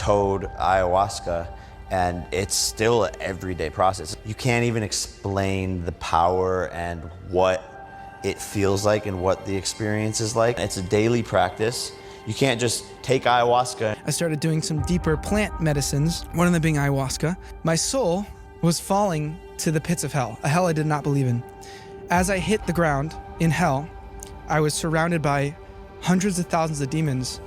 toad ayahuasca, and it's still an everyday process. You can't even explain the power and what it feels like and what the experience is like. It's a daily practice. You can't just take ayahuasca. I started doing some deeper plant medicines, one of them being ayahuasca. My soul was falling to the pits of hell, a hell I did not believe in. As I hit the ground in hell, I was surrounded by hundreds of thousands of demons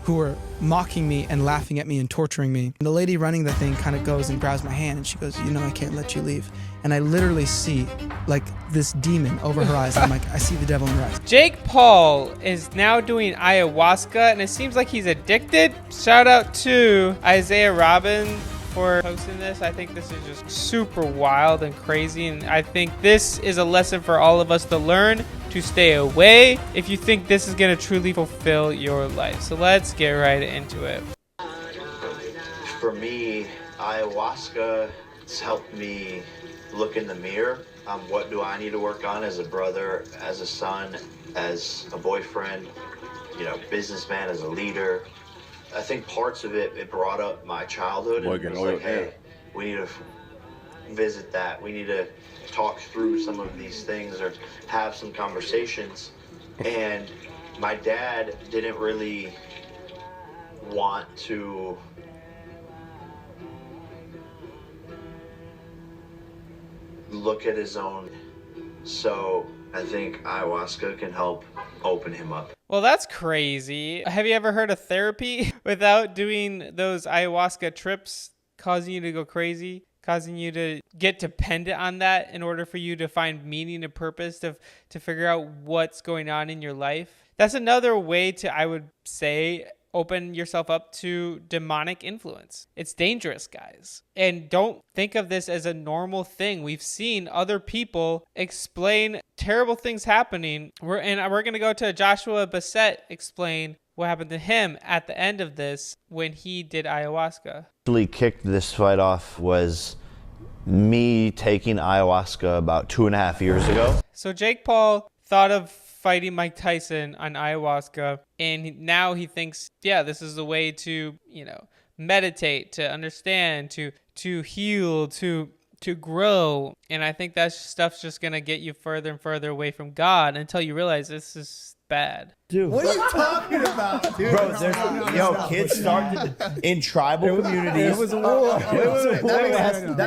who were mocking me and laughing at me and torturing me. And the lady running the thing kind of goes and grabs my hand and she goes, you know, I can't let you leave. And I literally see like this demon over her eyes. I'm like, I see the devil in her eyes. Jake Paul is now doing ayahuasca and it seems like he's addicted. Shout out to Isaiah Robin for posting this. I think this is just super wild and crazy, and I think this is a lesson for all of us to learn to stay away if you think this is going to truly fulfill your life. So let's get right into it. For me, ayahuasca has helped me look in the mirror. What do I need to work on as a brother, as a son, as a boyfriend, businessman, as a leader? I think parts of it brought up my childhood, and it was like, hey, we need to visit that. We need to talk through some of these things or have some conversations. And my dad didn't really want to look at his own, so I think ayahuasca can help open him up. Well, that's crazy. Have you ever heard of therapy without doing those ayahuasca trips causing you to go crazy, causing you to get dependent on that in order for you to find meaning and purpose, to figure out what's going on in your life? That's another way to, I would say, open yourself up to demonic influence. It's dangerous, guys. And don't think of this as a normal thing. We've seen other people explain terrible things happening. We're going to go to Joshua Bassett explain what happened to him at the end of this when he did ayahuasca. Actually kicked this fight off was me taking ayahuasca about 2.5 years ago. So Jake Paul thought of fighting Mike Tyson on ayahuasca, and now he thinks, yeah, this is the way to, meditate, to understand, to heal, to grow. And I think that stuff's just gonna get you further and further away from God until you realize this is bad. Dude, what are you talking about, dude? Bro, kids started in tribal communities. It was a war.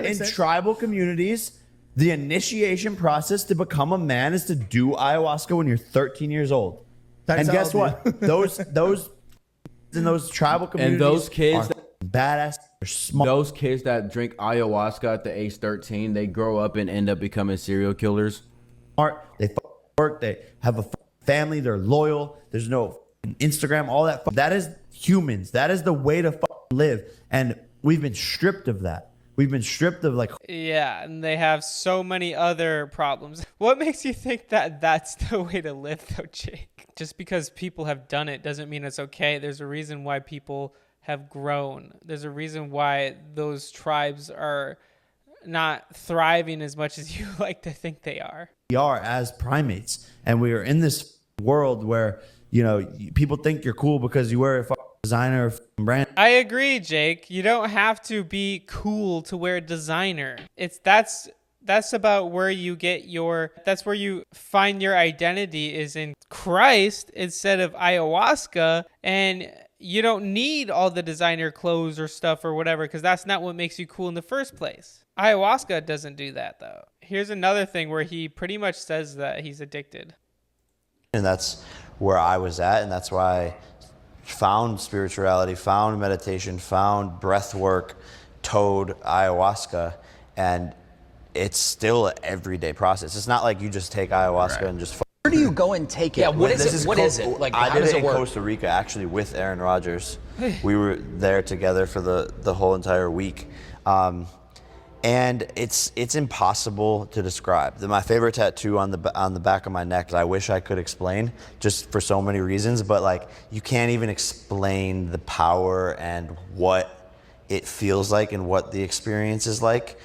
In tribal communities, the initiation process to become a man is to do ayahuasca when you're 13 years old. And guess what? Those in those tribal communities, and those kids are badass. They're smart. Those kids that drink ayahuasca at the age 13, they grow up and end up becoming serial killers. They work. They have a family. They're loyal. There's no Instagram. All that. That is humans. That is the way to live. And we've been stripped of that. We've been stripped of Yeah, and they have so many other problems. What makes you think that that's the way to live, though, Jake? Just because people have done it doesn't mean it's okay. There's a reason why people have grown. There's a reason why those tribes are not thriving as much as you like to think they are. We are as primates, and we are in this world where, people think you're cool because you wear a designer brand. I agree, Jake. You don't have to be cool to wear designer. That's about where you get that's where you find your identity is in Christ instead of ayahuasca. And you don't need all the designer clothes or stuff or whatever, because that's not what makes you cool in the first place. Ayahuasca doesn't do that, though. Here's another thing where he pretty much says that he's addicted. And that's where I was at, and that's why I found spirituality, found meditation, found breath work, toad ayahuasca, and it's still an everyday process. It's not like you just take ayahuasca and just. Where do you go and take it? Yeah, what is it? What is it? Like, I how did does it it in work? Costa Rica, actually, with Aaron Rodgers. We were there together for the whole entire week. And it's impossible to describe. My favorite tattoo on the back of my neck, I wish I could explain, just for so many reasons, but you can't even explain the power and what it feels like and what the experience is like.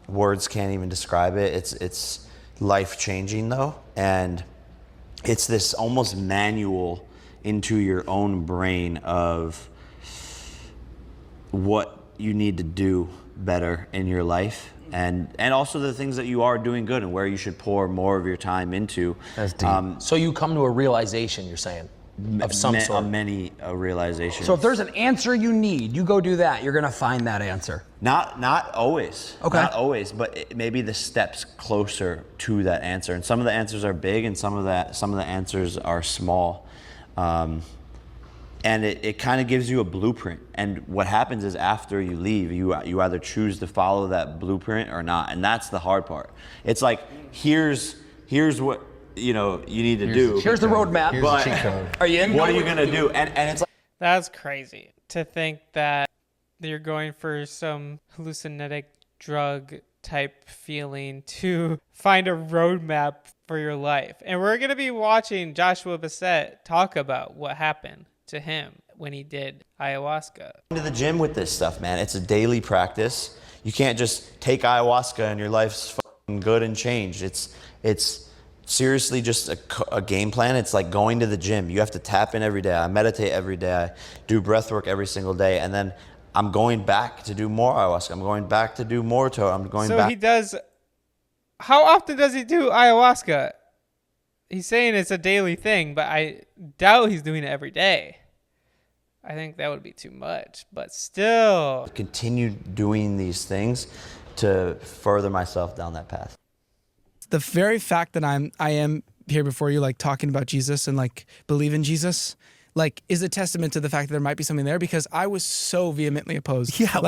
Words can't even describe it. It's life-changing though, and it's this almost manual into your own brain of what you need to do better in your life, and also the things that you are doing good and where you should pour more of your time into. That's deep. So you come to a realization, you're saying, of some sort. Many realizations. So if there's an answer you need, you go do that. You're gonna find that answer. Not always. Okay. Not always, but maybe the steps closer to that answer. And some of the answers are big, and some of the answers are small. And it kind of gives you a blueprint. And what happens is after you leave, you either choose to follow that blueprint or not. And that's the hard part. It's like, here's what you need to do. Here's the roadmap. But are you in? What are you gonna do? And it's like, That's crazy to think that you're going for some hallucinogenic drug type feeling to find a roadmap for your life. And we're going to be watching Joshua Bassett talk about what happened to him when he did ayahuasca. to the gym with this stuff, man. It's a daily practice. You can't just take ayahuasca and your life's fucking good and changed. It's seriously just a game plan. It's like going to the gym. You have to tap in every day. I meditate every day. I do breath work every single day. And then I'm going back to do more ayahuasca. I'm going back to do more I'm going back. So he does. How often does he do ayahuasca? He's saying it's a daily thing, but I doubt he's doing it every day. I think that would be too much, but still. Continue doing these things to further myself down that path. The very fact that I am here before you, like talking about Jesus and like believe in Jesus, like is a testament to the fact that there might be something there, because I was so vehemently opposed. Yeah,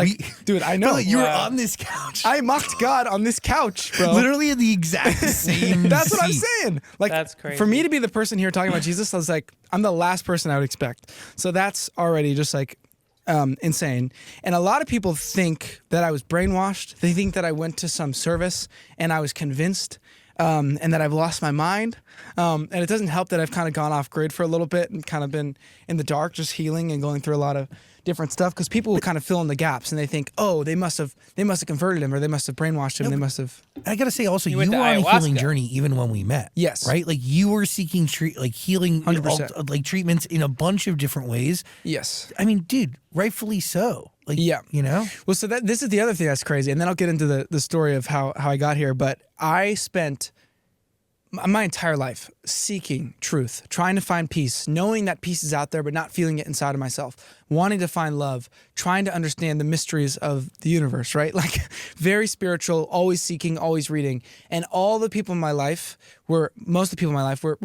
dude, I know. Bro, you were on this couch. I mocked God on this couch, bro. Literally in the exact same That's what I'm seat. saying. Like, that's crazy. For me to be the person here talking about Jesus, I was like, I'm the last person I would expect. So that's already just like insane. And a lot of people think that I was brainwashed. They think that I went to some service and I was convinced. And that I've lost my mind. And it doesn't help that I've kind of gone off grid for a little bit and kind of been in the dark, just healing and going through a lot of different stuff, because people will kind of fill in the gaps and they think, oh, they must have converted him, or they must have brainwashed him. They must have. I gotta say also, you went were to on a ayahuasca. healing journey even when we met. Yes. Right? Like you were seeking healing, 100%. like treatments in a bunch of different ways. Yes. I mean, dude, rightfully so. Like, Yeah. you know? Well, so this is the other thing that's crazy. And then I'll get into the story of how I got here. But I spent my entire life seeking truth, trying to find peace, knowing that peace is out there, but not feeling it inside of myself, wanting to find love, trying to understand the mysteries of the universe, right? Like very spiritual, always seeking, always reading. And most of the people in my life were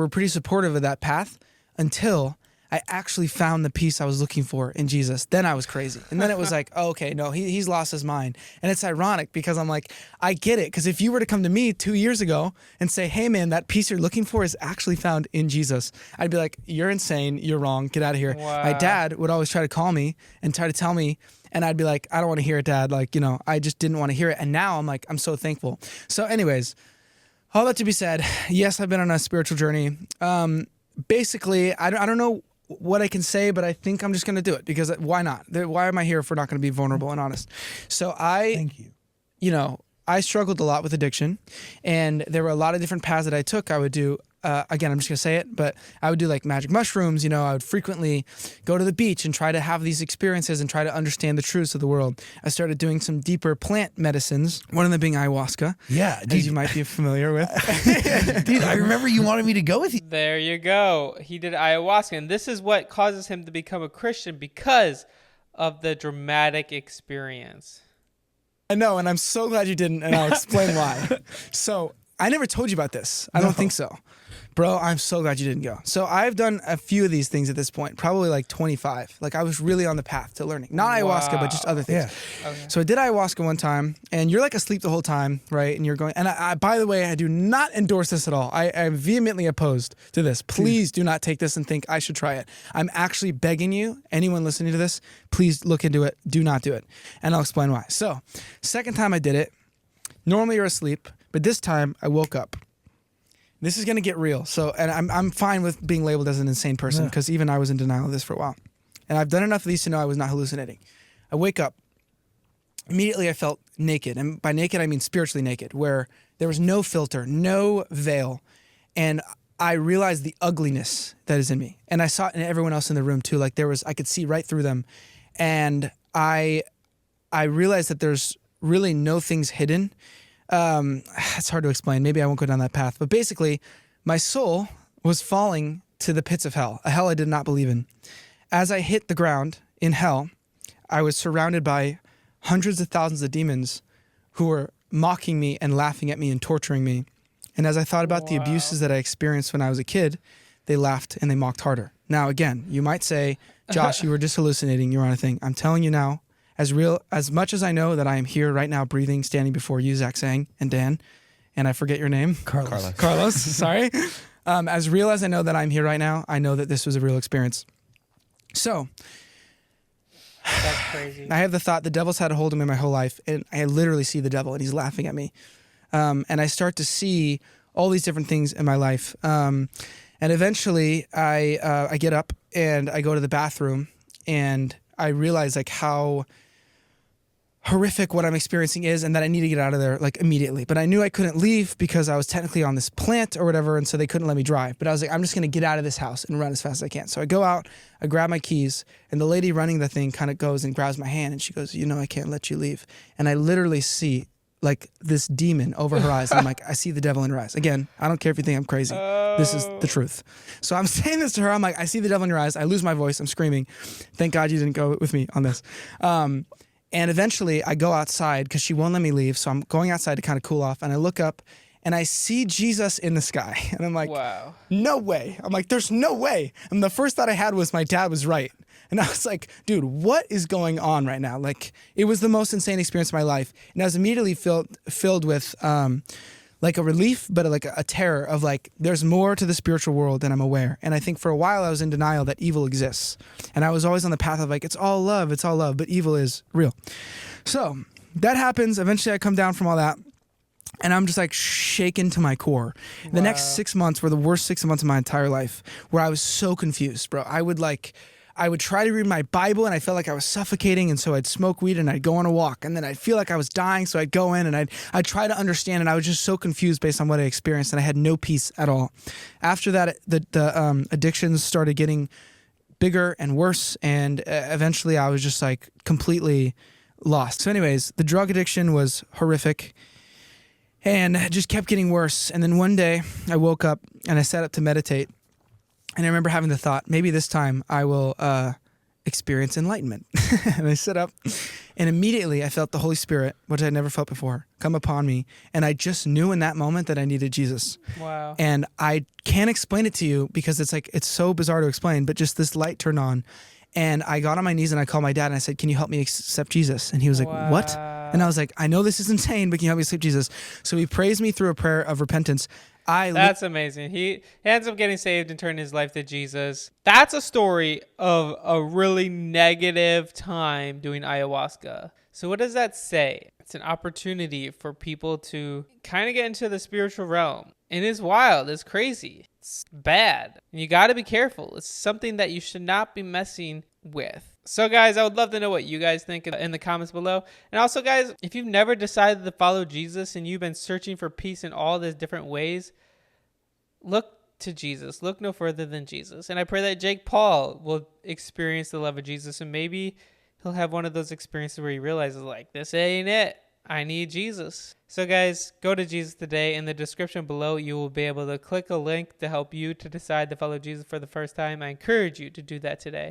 pretty supportive of that path until I actually found the peace I was looking for in Jesus. Then I was crazy. And then it was like, oh, okay, no, he's lost his mind. And it's ironic because I'm like, I get it. Because if you were to come to me 2 years ago and say, hey, man, that peace you're looking for is actually found in Jesus, I'd be like, you're insane. You're wrong. Get out of here. Wow. My dad would always try to call me and try to tell me. And I'd be like, I don't want to hear it, Dad. Like, I just didn't want to hear it. And now I'm like, I'm so thankful. So anyways, all that to be said, yes, I've been on a spiritual journey. Basically, I don't know what I can say, but I think I'm just going to do it, because why not? Why am I here if we're not going to be vulnerable and honest? So Thank you. I struggled a lot with addiction, and there were a lot of different paths that I took. I would do, again, I'm just going to say it, but I would do like magic mushrooms. I would frequently go to the beach and try to have these experiences and try to understand the truths of the world. I started doing some deeper plant medicines, one of them being ayahuasca. Yeah, as you might be familiar with. Dude, I remember you wanted me to go with you. There you go. He did ayahuasca, and this is what causes him to become a Christian, because of the dramatic experience. I know, and I'm so glad you didn't, and I'll explain why. So I never told you about this. I don't think so. Bro, I'm so glad you didn't go. So I've done a few of these things at this point, probably like 25. Like I was really on the path to learning. Not ayahuasca, but just other things. Yeah. Okay. So I did ayahuasca one time, and you're like asleep the whole time, right? And you're going, and I by the way, I do not endorse this at all. I'm vehemently opposed to this. Please do not take this and think I should try it. I'm actually begging you, anyone listening to this, please look into it. Do not do it. And I'll explain why. So second time I did it, normally you're asleep, but this time I woke up. This is going to get real. So, and I'm fine with being labeled as an insane person, because even I was in denial of this for a while. And I've done enough of these to know I was not hallucinating. I wake up. Immediately I felt naked. And by naked, I mean spiritually naked, where there was no filter, no veil. And I realized the ugliness that is in me. And I saw it in everyone else in the room too. Like I could see right through them. And I realized that there's really no things hidden. It's hard to explain. Maybe I won't go down that path. But basically, my soul was falling to the pits of hell, a hell I did not believe in. As I hit the ground in hell, I was surrounded by hundreds of thousands of demons who were mocking me and laughing at me and torturing me. And as I thought about the abuses that I experienced when I was a kid, they laughed and they mocked harder. Now, again, you might say, Josh, you were just hallucinating. You're on a thing. I'm telling you now, as much as I know that I am here right now, breathing, standing before you, Zach Sang, and Dan, and I forget your name. Carlos, sorry. As real as I know that I'm here right now, I know that this was a real experience. So, That's crazy. I have the thought the devil's had a hold of me my whole life, and I literally see the devil, and he's laughing at me. And I start to see all these different things in my life. And eventually, I get up and I go to the bathroom, and I realize like how horrific what I'm experiencing is, and that I need to get out of there like immediately. But I knew I couldn't leave because I was technically on this plant or whatever, and so they couldn't let me drive. But I was like, I'm just gonna get out of this house and run as fast as I can. So I go out, I grab my keys, and the lady running the thing kind of goes and grabs my hand, and she goes, you know, I can't let you leave. And I literally see like this demon over her eyes. And I'm like, I see the devil in her eyes. Again, I don't care if you think I'm crazy. This is the truth. So I'm saying this to her. I'm like, I see the devil in your eyes. I lose my voice. I'm screaming. Thank God you didn't go with me on this. And eventually I go outside because she won't let me leave. So I'm going outside to kind of cool off. And I look up and I see Jesus in the sky. And I'm like, Wow. No way. I'm like, there's no way. And the first thought I had was my dad was right. And I was like, dude, what is going on right now? Like, it was the most insane experience of my life. And I was immediately filled with like a relief, but like a terror of like, there's more to the spiritual world than I'm aware. And I think for a while I was in denial that evil exists. And I was always on the path of like, it's all love, but evil is real. So that happens. Eventually I come down from all that. And I'm just like shaken to my core. The next 6 months were the worst 6 months of my entire life, where I was so confused, bro. I would try to read my Bible and I felt like I was suffocating, and so I'd smoke weed and I'd go on a walk, and then I'd feel like I was dying, so I'd go in and I'd try to understand, and I was just so confused based on what I experienced, and I had no peace at all. After that, the addictions started getting bigger and worse, and eventually I was just like completely lost. So anyways, the drug addiction was horrific. And it just kept getting worse. And then one day I woke up and I sat up to meditate. And I remember having the thought, maybe this time I will experience enlightenment. And I sat up and immediately I felt the Holy Spirit, which I'd never felt before, come upon me. And I just knew in that moment that I needed Jesus. Wow. And I can't explain it to you because it's so bizarre to explain, but just this light turned on. And I got on my knees and I called my dad and I said, can you help me accept Jesus? And he was like, what? And I was like, I know this is insane, but can you help me accept Jesus? So he praised me through a prayer of repentance. That's amazing. He ends up getting saved and turned his life to Jesus. That's a story of a really negative time doing ayahuasca. So what does that say? It's an opportunity for people to kind of get into the spiritual realm. And it's wild. It's crazy. It's bad. And you got to be careful. It's something that you should not be messing with. So guys, I would love to know what you guys think in the comments below. And also guys, if you've never decided to follow Jesus and you've been searching for peace in all these different ways, look to Jesus. Look no further than Jesus. And I pray that Jake Paul will experience the love of Jesus, and maybe he'll have one of those experiences where he realizes like, this ain't it. I need Jesus. So guys, go to Jesus today. In the description below, you will be able to click a link to help you to decide to follow Jesus for the first time. I encourage you to do that today.